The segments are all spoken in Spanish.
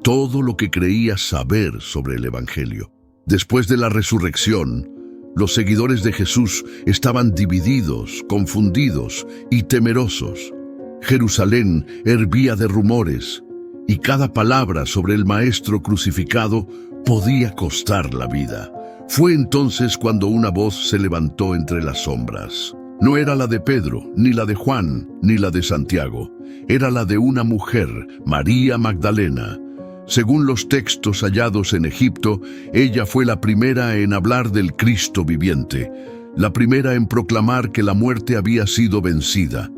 todo lo que creía saber sobre el Evangelio. Después de la resurrección, los seguidores de Jesús estaban divididos, confundidos y temerosos. Jerusalén hervía de rumores, y cada palabra sobre el Maestro crucificado podía costar la vida. Fue entonces cuando una voz se levantó entre las sombras. No era la de Pedro, ni la de Juan, ni la de Santiago. Era la de una mujer, María Magdalena. Según los textos hallados en Egipto, ella fue la primera en hablar del Cristo viviente, la primera en proclamar que la muerte había sido vencida.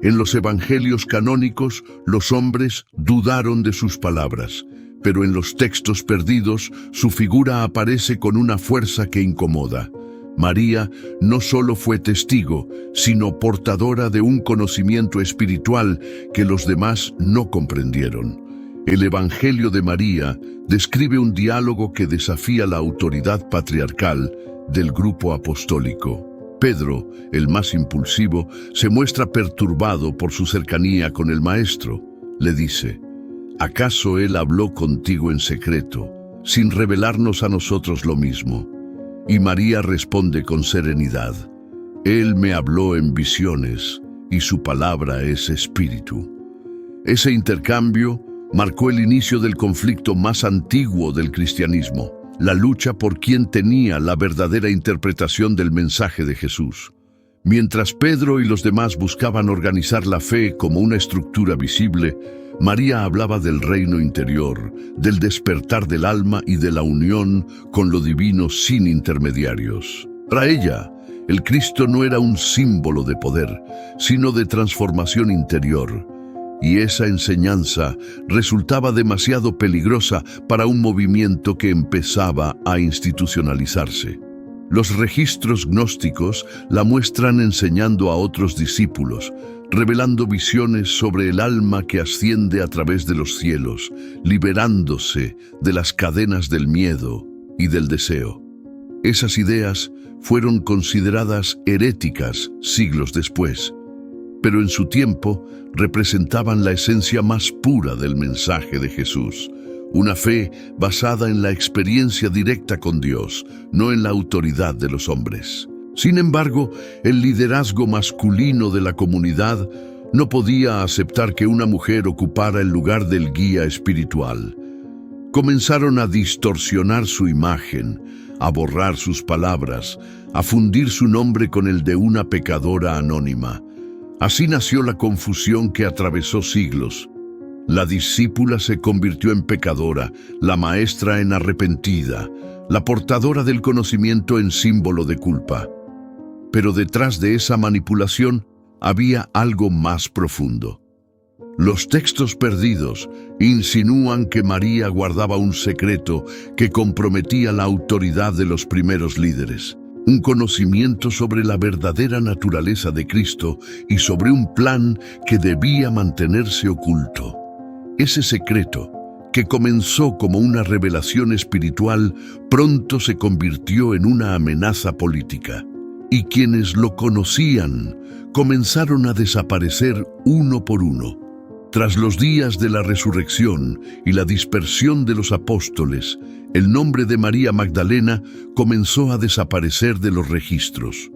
En los evangelios canónicos, los hombres dudaron de sus palabras, pero en los textos perdidos, su figura aparece con una fuerza que incomoda. María no solo fue testigo, sino portadora de un conocimiento espiritual que los demás no comprendieron. El Evangelio de María describe un diálogo que desafía la autoridad patriarcal del grupo apostólico. Pedro, el más impulsivo, se muestra perturbado por su cercanía con el Maestro. Le dice: ¿acaso él habló contigo en secreto, sin revelarnos a nosotros lo mismo? Y María responde con serenidad: él me habló en visiones, y su palabra es espíritu. Ese intercambio marcó el inicio del conflicto más antiguo del cristianismo, la lucha por quien tenía la verdadera interpretación del mensaje de Jesús. Mientras Pedro y los demás buscaban organizar la fe como una estructura visible, María hablaba del reino interior, del despertar del alma y de la unión con lo divino sin intermediarios. Para ella, el Cristo no era un símbolo de poder, sino de transformación interior. Y esa enseñanza resultaba demasiado peligrosa para un movimiento que empezaba a institucionalizarse. Los registros gnósticos la muestran enseñando a otros discípulos, revelando visiones sobre el alma que asciende a través de los cielos, liberándose de las cadenas del miedo y del deseo. Esas ideas fueron consideradas heréticas siglos después, pero en su tiempo representaban la esencia más pura del mensaje de Jesús, una fe basada en la experiencia directa con Dios, no en la autoridad de los hombres. Sin embargo, el liderazgo masculino de la comunidad no podía aceptar que una mujer ocupara el lugar del guía espiritual. Comenzaron a distorsionar su imagen, a borrar sus palabras, a fundir su nombre con el de una pecadora anónima. Así nació la confusión que atravesó siglos. La discípula se convirtió en pecadora, la maestra en arrepentida, la portadora del conocimiento en símbolo de culpa. Pero detrás de esa manipulación había algo más profundo. Los textos perdidos insinúan que María guardaba un secreto que comprometía la autoridad de los primeros líderes. Un conocimiento sobre la verdadera naturaleza de Cristo y sobre un plan que debía mantenerse oculto. Ese secreto, que comenzó como una revelación espiritual, pronto se convirtió en una amenaza política. Y quienes lo conocían comenzaron a desaparecer uno por uno. Tras los días de la resurrección y la dispersión de los apóstoles, el nombre de María Magdalena comenzó a desaparecer de los registros.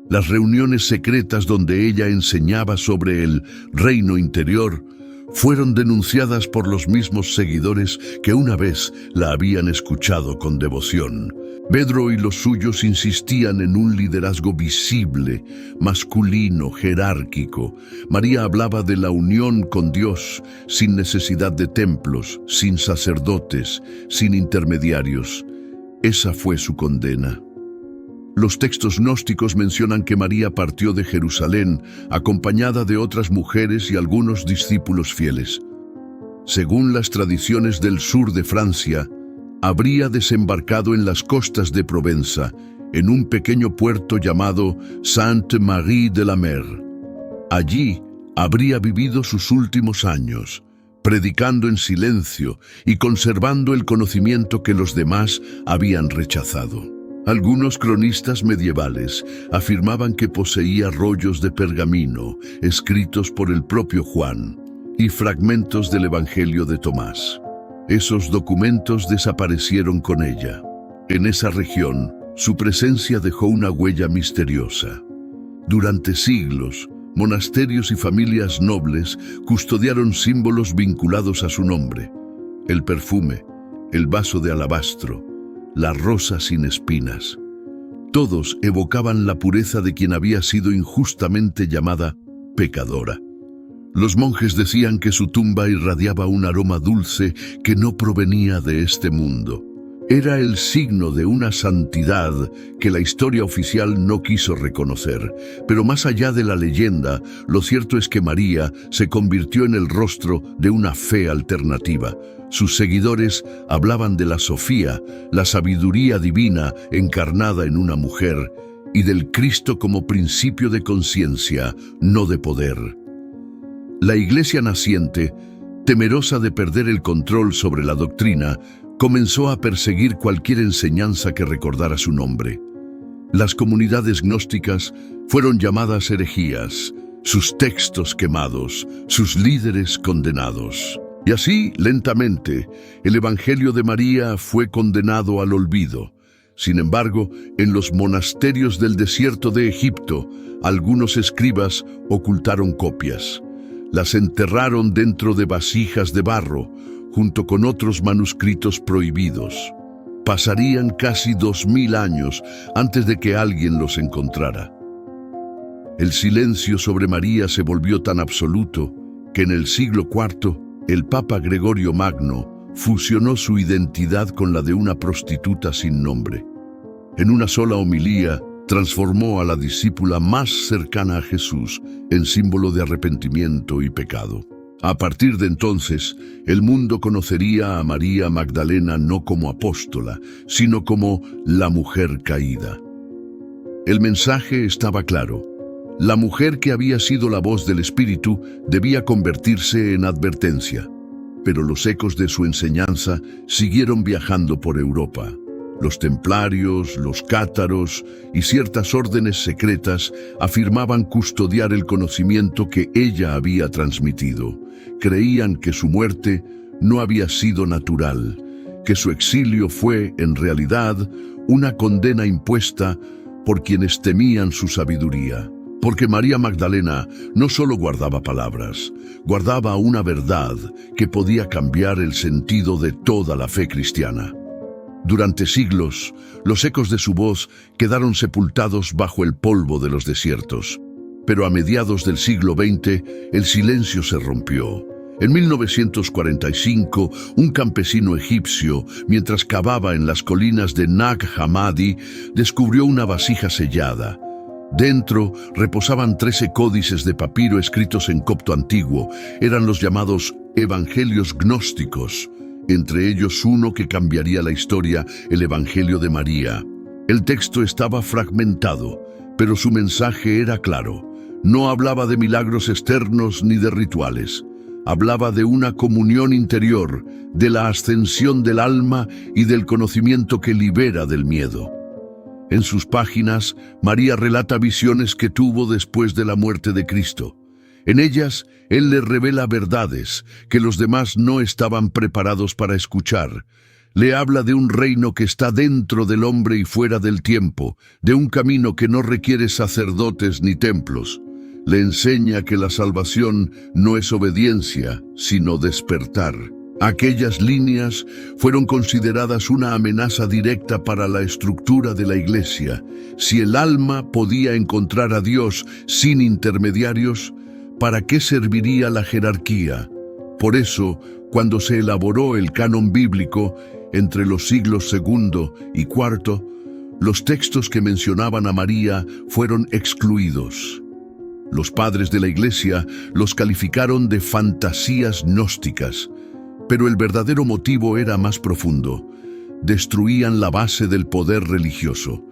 Las reuniones secretas donde ella enseñaba sobre el reino interior fueron denunciadas por los mismos seguidores que una vez la habían escuchado con devoción. Pedro y los suyos insistían en un liderazgo visible, masculino, jerárquico. María hablaba de la unión con Dios, sin necesidad de templos, sin sacerdotes, sin intermediarios. Esa fue su condena. Los textos gnósticos mencionan que María partió de Jerusalén, acompañada de otras mujeres y algunos discípulos fieles. Según las tradiciones del sur de Francia, habría desembarcado en las costas de Provenza, en un pequeño puerto llamado Sainte-Marie-de-la-Mer. Allí habría vivido sus últimos años, predicando en silencio y conservando el conocimiento que los demás habían rechazado. Algunos cronistas medievales afirmaban que poseía rollos de pergamino escritos por el propio Juan y fragmentos del Evangelio de Tomás. Esos documentos desaparecieron con ella. En esa región, su presencia dejó una huella misteriosa. Durante siglos, monasterios y familias nobles custodiaron símbolos vinculados a su nombre: el perfume, el vaso de alabastro, la rosa sin espinas. Todos evocaban la pureza de quien había sido injustamente llamada pecadora. Los monjes decían que su tumba irradiaba un aroma dulce que no provenía de este mundo. Era el signo de una santidad que la historia oficial no quiso reconocer. Pero más allá de la leyenda, lo cierto es que María se convirtió en el rostro de una fe alternativa. Sus seguidores hablaban de la Sofía, la sabiduría divina encarnada en una mujer, y del Cristo como principio de conciencia, no de poder. La Iglesia naciente, temerosa de perder el control sobre la doctrina, comenzó a perseguir cualquier enseñanza que recordara su nombre. Las comunidades gnósticas fueron llamadas herejías, sus textos quemados, sus líderes condenados. Y así, lentamente, el Evangelio de María fue condenado al olvido. Sin embargo, en los monasterios del desierto de Egipto, algunos escribas ocultaron copias. Las enterraron dentro de vasijas de barro, junto con otros manuscritos prohibidos. Pasarían casi 2000 años antes de que alguien los encontrara. El silencio sobre María se volvió tan absoluto que en el siglo IV, el Papa Gregorio Magno fusionó su identidad con la de una prostituta sin nombre. En una sola homilía, transformó a la discípula más cercana a Jesús en símbolo de arrepentimiento y pecado. A partir de entonces, el mundo conocería a María Magdalena no como apóstola, sino como la mujer caída. El mensaje estaba claro. La mujer que había sido la voz del Espíritu debía convertirse en advertencia. Pero los ecos de su enseñanza siguieron viajando por Europa. Los templarios, los cátaros y ciertas órdenes secretas afirmaban custodiar el conocimiento que ella había transmitido. Creían que su muerte no había sido natural, que su exilio fue, en realidad, una condena impuesta por quienes temían su sabiduría. Porque María Magdalena no solo guardaba palabras, guardaba una verdad que podía cambiar el sentido de toda la fe cristiana. Durante siglos, los ecos de su voz quedaron sepultados bajo el polvo de los desiertos. Pero a mediados del siglo XX, el silencio se rompió. En 1945, un campesino egipcio, mientras cavaba en las colinas de Nag Hammadi, descubrió una vasija sellada. Dentro reposaban 13 códices de papiro escritos en copto antiguo. Eran los llamados evangelios gnósticos, entre ellos uno que cambiaría la historia, el Evangelio de María. El texto estaba fragmentado, pero su mensaje era claro. No hablaba de milagros externos ni de rituales. Hablaba de una comunión interior, de la ascensión del alma y del conocimiento que libera del miedo. En sus páginas, María relata visiones que tuvo después de la muerte de Cristo. En ellas, Él le revela verdades que los demás no estaban preparados para escuchar. Le habla de un reino que está dentro del hombre y fuera del tiempo, de un camino que no requiere sacerdotes ni templos. Le enseña que la salvación no es obediencia, sino despertar. Aquellas líneas fueron consideradas una amenaza directa para la estructura de la Iglesia. Si el alma podía encontrar a Dios sin intermediarios, ¿para qué serviría la jerarquía? Por eso, cuando se elaboró el canon bíblico entre los siglos II y IV, los textos que mencionaban a María fueron excluidos. Los padres de la Iglesia los calificaron de fantasías gnósticas, pero el verdadero motivo era más profundo. Destruían la base del poder religioso.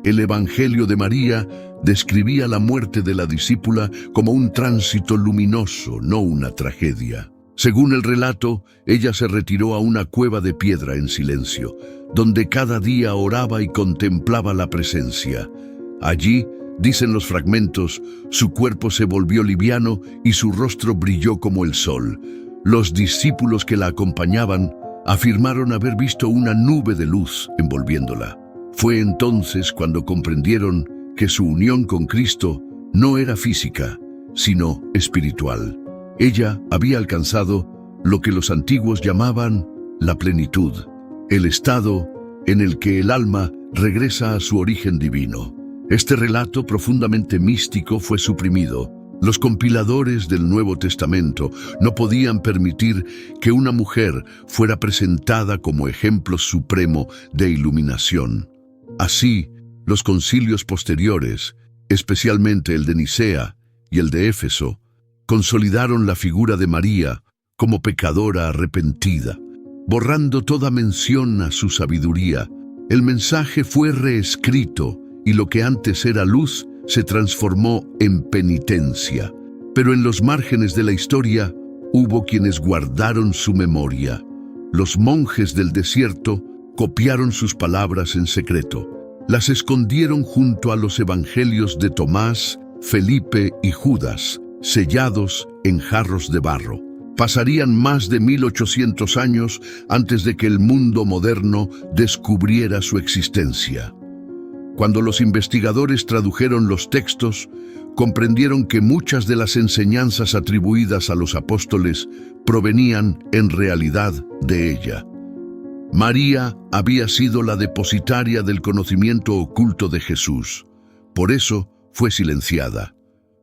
El Evangelio de María describía la muerte de la discípula como un tránsito luminoso, no una tragedia. Según el relato, ella se retiró a una cueva de piedra en silencio, donde cada día oraba y contemplaba la presencia. Allí, dicen los fragmentos, su cuerpo se volvió liviano y su rostro brilló como el sol. Los discípulos que la acompañaban afirmaron haber visto una nube de luz envolviéndola. Fue entonces cuando comprendieron que su unión con Cristo no era física, sino espiritual. Ella había alcanzado lo que los antiguos llamaban la plenitud, el estado en el que el alma regresa a su origen divino. Este relato profundamente místico fue suprimido. Los compiladores del Nuevo Testamento no podían permitir que una mujer fuera presentada como ejemplo supremo de iluminación. Así, los concilios posteriores, especialmente el de Nicea y el de Éfeso, consolidaron la figura de María como pecadora arrepentida, borrando toda mención a su sabiduría. El mensaje fue reescrito y lo que antes era luz se transformó en penitencia. Pero en los márgenes de la historia hubo quienes guardaron su memoria. Los monjes del desierto copiaron sus palabras en secreto. Las escondieron junto a los evangelios de Tomás, Felipe y Judas, sellados en jarros de barro. Pasarían más de 1800 años antes de que el mundo moderno descubriera su existencia. Cuando los investigadores tradujeron los textos, comprendieron que muchas de las enseñanzas atribuidas a los apóstoles provenían en realidad de ella. María había sido la depositaria del conocimiento oculto de Jesús. Por eso fue silenciada.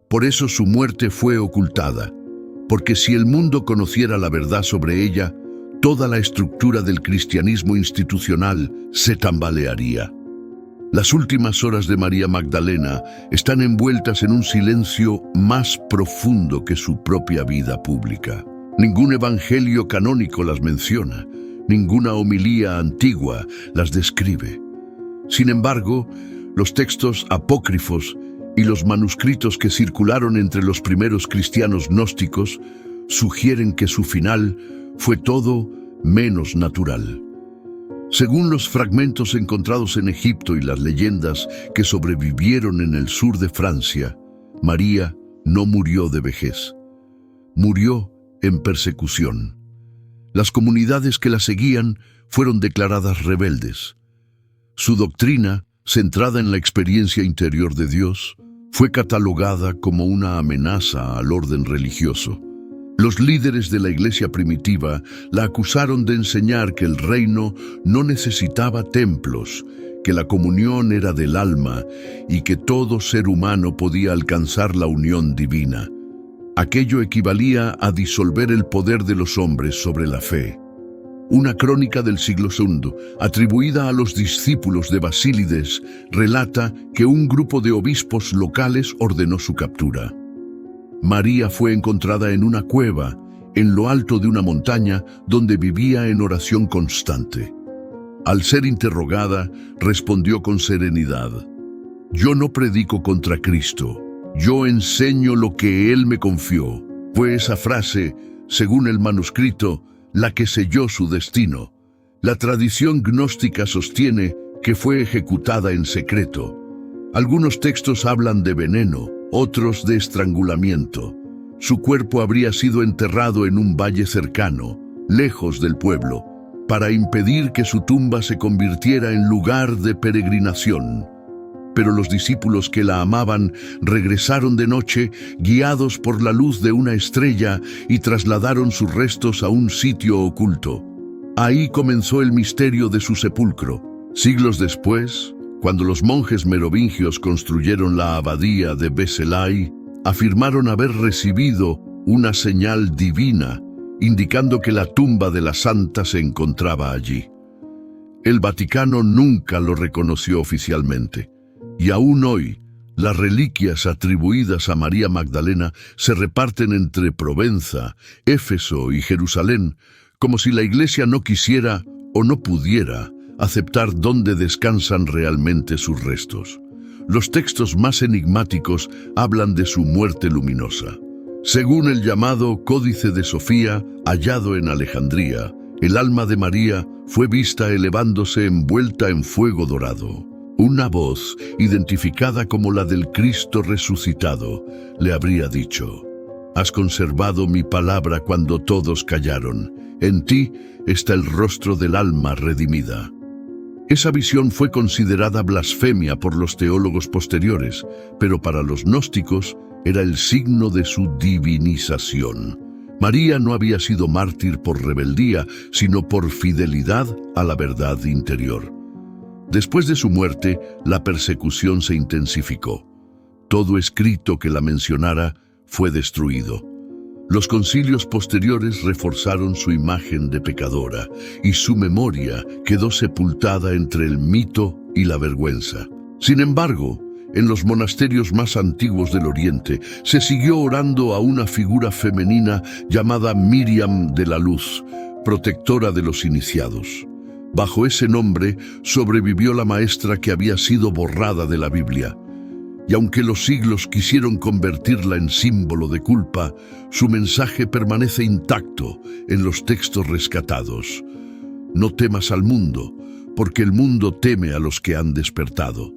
Por eso su muerte fue ocultada. Porque si el mundo conociera la verdad sobre ella, toda la estructura del cristianismo institucional se tambalearía. Las últimas horas de María Magdalena están envueltas en un silencio más profundo que su propia vida pública. Ningún evangelio canónico las menciona, ninguna homilía antigua las describe. Sin embargo, los textos apócrifos y los manuscritos que circularon entre los primeros cristianos gnósticos sugieren que su final fue todo menos natural. Según los fragmentos encontrados en Egipto y las leyendas que sobrevivieron en el sur de Francia, María no murió de vejez. Murió en persecución. Las comunidades que la seguían fueron declaradas rebeldes. Su doctrina, centrada en la experiencia interior de Dios, fue catalogada como una amenaza al orden religioso. Los líderes de la iglesia primitiva la acusaron de enseñar que el reino no necesitaba templos, que la comunión era del alma y que todo ser humano podía alcanzar la unión divina. Aquello equivalía a disolver el poder de los hombres sobre la fe. Una crónica del siglo II, atribuida a los discípulos de Basílides, relata que un grupo de obispos locales ordenó su captura. María fue encontrada en una cueva, en lo alto de una montaña, donde vivía en oración constante. Al ser interrogada, respondió con serenidad: «Yo no predico contra Cristo, yo enseño lo que Él me confió». Fue esa frase, según el manuscrito, la que selló su destino. La tradición gnóstica sostiene que fue ejecutada en secreto. Algunos textos hablan de veneno, otros de estrangulamiento. Su cuerpo habría sido enterrado en un valle cercano, lejos del pueblo, para impedir que su tumba se convirtiera en lugar de peregrinación. Pero los discípulos que la amaban regresaron de noche, guiados por la luz de una estrella, y trasladaron sus restos a un sitio oculto. Ahí comenzó el misterio de su sepulcro. Siglos después, cuando los monjes merovingios construyeron la abadía de Beselay, afirmaron haber recibido una señal divina, indicando que la tumba de la santa se encontraba allí. El Vaticano nunca lo reconoció oficialmente, y aún hoy, las reliquias atribuidas a María Magdalena se reparten entre Provenza, Éfeso y Jerusalén, como si la Iglesia no quisiera o no pudiera aceptar dónde descansan realmente sus restos. Los textos más enigmáticos hablan de su muerte luminosa. Según el llamado Códice de Sofía, hallado en Alejandría, el alma de María fue vista elevándose envuelta en fuego dorado. Una voz, identificada como la del Cristo resucitado, le habría dicho: Has conservado mi palabra cuando todos callaron. En ti está el rostro del alma redimida. Esa visión fue considerada blasfemia por los teólogos posteriores, pero para los gnósticos era el signo de su divinización. María no había sido mártir por rebeldía, sino por fidelidad a la verdad interior. Después de su muerte, la persecución se intensificó. Todo escrito que la mencionara fue destruido. Los concilios posteriores reforzaron su imagen de pecadora y su memoria quedó sepultada entre el mito y la vergüenza. Sin embargo, en los monasterios más antiguos del Oriente se siguió orando a una figura femenina llamada Miriam de la Luz, protectora de los iniciados. Bajo ese nombre sobrevivió la maestra que había sido borrada de la Biblia. Y aunque los siglos quisieron convertirla en símbolo de culpa, su mensaje permanece intacto en los textos rescatados. No temas al mundo, porque el mundo teme a los que han despertado.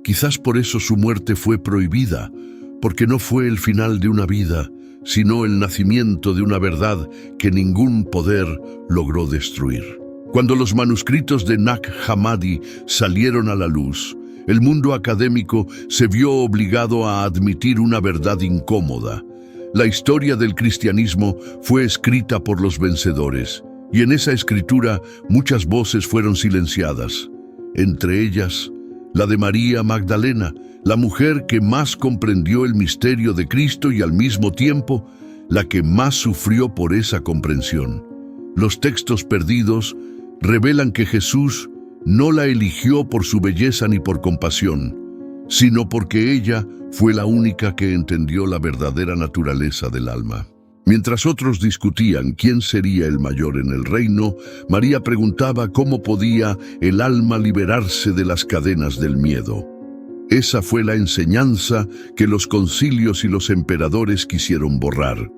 Quizás por eso su muerte fue prohibida, porque no fue el final de una vida, sino el nacimiento de una verdad que ningún poder logró destruir. Cuando los manuscritos de Nag Hammadi salieron a la luz, el mundo académico se vio obligado a admitir una verdad incómoda. La historia del cristianismo fue escrita por los vencedores, y en esa escritura muchas voces fueron silenciadas. Entre ellas, la de María Magdalena, la mujer que más comprendió el misterio de Cristo y al mismo tiempo, la que más sufrió por esa comprensión. Los textos perdidos revelan que Jesús no la eligió por su belleza ni por compasión, sino porque ella fue la única que entendió la verdadera naturaleza del alma. Mientras otros discutían quién sería el mayor en el reino, María preguntaba cómo podía el alma liberarse de las cadenas del miedo. Esa fue la enseñanza que los concilios y los emperadores quisieron borrar,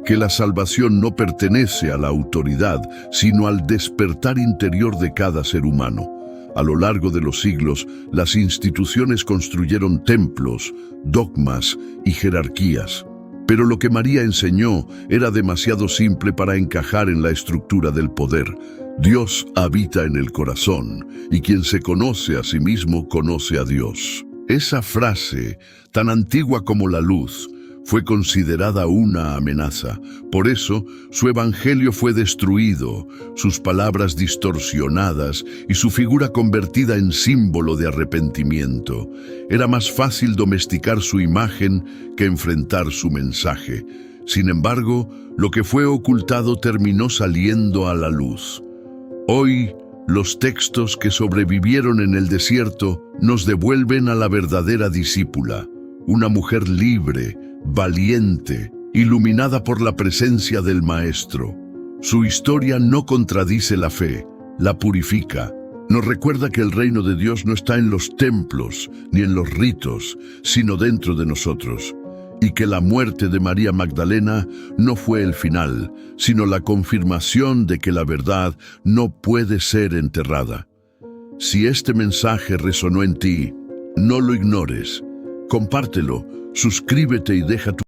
que la salvación no pertenece a la autoridad, sino al despertar interior de cada ser humano. A lo largo de los siglos, las instituciones construyeron templos, dogmas y jerarquías. Pero lo que María enseñó era demasiado simple para encajar en la estructura del poder. Dios habita en el corazón, y quien se conoce a sí mismo conoce a Dios. Esa frase, tan antigua como la luz, fue considerada una amenaza. Por eso, su evangelio fue destruido, sus palabras distorsionadas y su figura convertida en símbolo de arrepentimiento. Era más fácil domesticar su imagen que enfrentar su mensaje. Sin embargo, lo que fue ocultado terminó saliendo a la luz. Hoy, los textos que sobrevivieron en el desierto nos devuelven a la verdadera discípula, una mujer libre, valiente, iluminada por la presencia del Maestro. Su historia no contradice la fe, la purifica. Nos recuerda que el reino de Dios no está en los templos ni en los ritos, sino dentro de nosotros. Y que la muerte de María Magdalena no fue el final, sino la confirmación de que la verdad no puede ser enterrada. Si este mensaje resonó en ti, no lo ignores. Compártelo, suscríbete y deja tu